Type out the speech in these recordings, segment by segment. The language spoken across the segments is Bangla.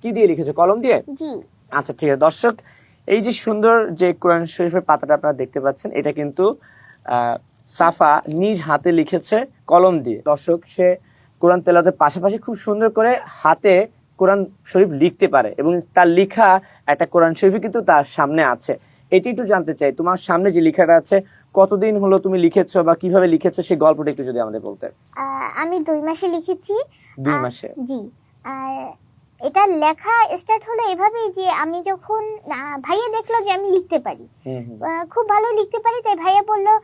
কি দিয়ে লিখেছো, কলম দিয়ে? জি। আচ্ছা ঠিক আছে দর্শক, এই যে সুন্দর যে কোরআন শরীফের পাতাটা আপনারা দেখতে পাচ্ছেন, এটা কিন্তু সাফা নিজ হাতে লিখেছে কলম দিয়ে। দর্শক, সে কোরআন তেলাওয়াতের পাশাপাশি খুব সুন্দর করে হাতে কোরআন শরীফ লিখতে পারে এবং তার লেখা একটা কোরআন শরীফ কিন্তু তার সামনে আছে। এটি একটু জানতে চাই, তোমার সামনে যে লেখাটা আছে কতদিন হলো তুমি লিখেছো বা কিভাবে লিখেছো সেই গল্পটা একটু যদি আমাদের বলতে। আমি 2 মাসে লিখেছি। 2 মাসে? জি। আর এটা লেখা স্টার্ট হলো এভাবেই যে আমি যখন ভাইয়া দেখলো যে আমি লিখতে পারি, খুব ভালো লিখতে পারি, তাই ভাইয়া বললো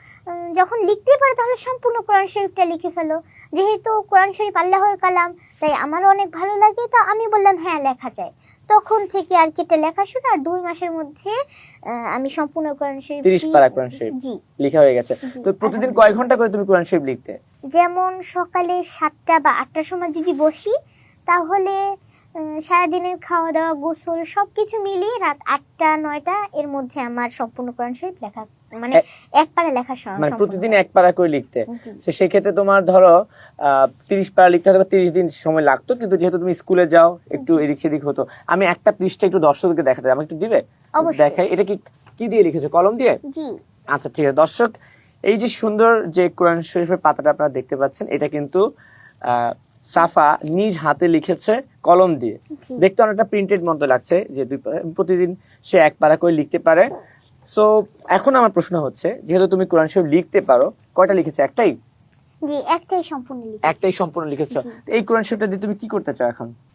যখন লিখতে পারো তাহলে সম্পূর্ণ কোরআন শরীফটা লিখে ফেলো। যেহেতু কোরআন শরীফ আল্লাহর কালাম, তাই আমারও অনেক ভালো লাগে, তো আমি বললাম হ্যাঁ লেখা যায়। তখন থেকে আর কি এটা লেখা শুরু, আর 2 মাসের মধ্যে আমি সম্পূর্ণ কোরআন শরীফ 30 পারা কোরআন শরীফ জি লেখা হয়ে গেছে। তো প্রতিদিন কয় ঘন্টা করে তুমি কোরআন শরীফ লিখতে? যেমন সকালে 7টা বা 8টার সময় যদি বসি, তাহলে সারাদিনের খাওয়া দাওয়া গোসল সবকিছু মিলিয়ে রাত 8টা 9টা এর মধ্যে আমার সম্পূর্ণ কোরআন শরীফ লেখা, মানে এক পারা লেখা মানে প্রতিদিন এক পারা করে লিখতে। তো সেই ক্ষেত্রে তোমার ধরো 30 পারা লিখতে হয়তো 30 দিন সময় লাগতো, কিন্তু যেহেতু তুমি স্কুলে যাও একটু এদিক সেদিক হতো। আমি একটা পৃষ্ঠা একটু দর্শকদেরকে দেখাতে, আমাকে একটু দিবে? দেখাই। এটা কি দিয়ে লিখেছো, কলম দিয়ে? জি। আচ্ছা ঠিক আছে দর্শক, এই যে সুন্দর যে কোরআন শরীফের পাতাটা আপনারা দেখতে পাচ্ছেন, এটা কিন্তু সাফা নিজ হাতে লিখেছে কলম দিয়ে। দেখতে অনেকটা প্রিন্টেড মতো লাগছে, যে প্রতিদিন সে এক পারা করে লিখতে পারে। সো এখন আমার প্রশ্ন হচ্ছে, যেহেতু তুমি কোরআন শরীফ লিখতে পারো, কয়টা লিখেছো? একটাই? জি, একটাই সম্পূর্ণ লিখেছি। একটাই সম্পূর্ণ লিখেছো। এই কোরআন শরীফটা দিয়ে তুমি কি করতে চাও এখন?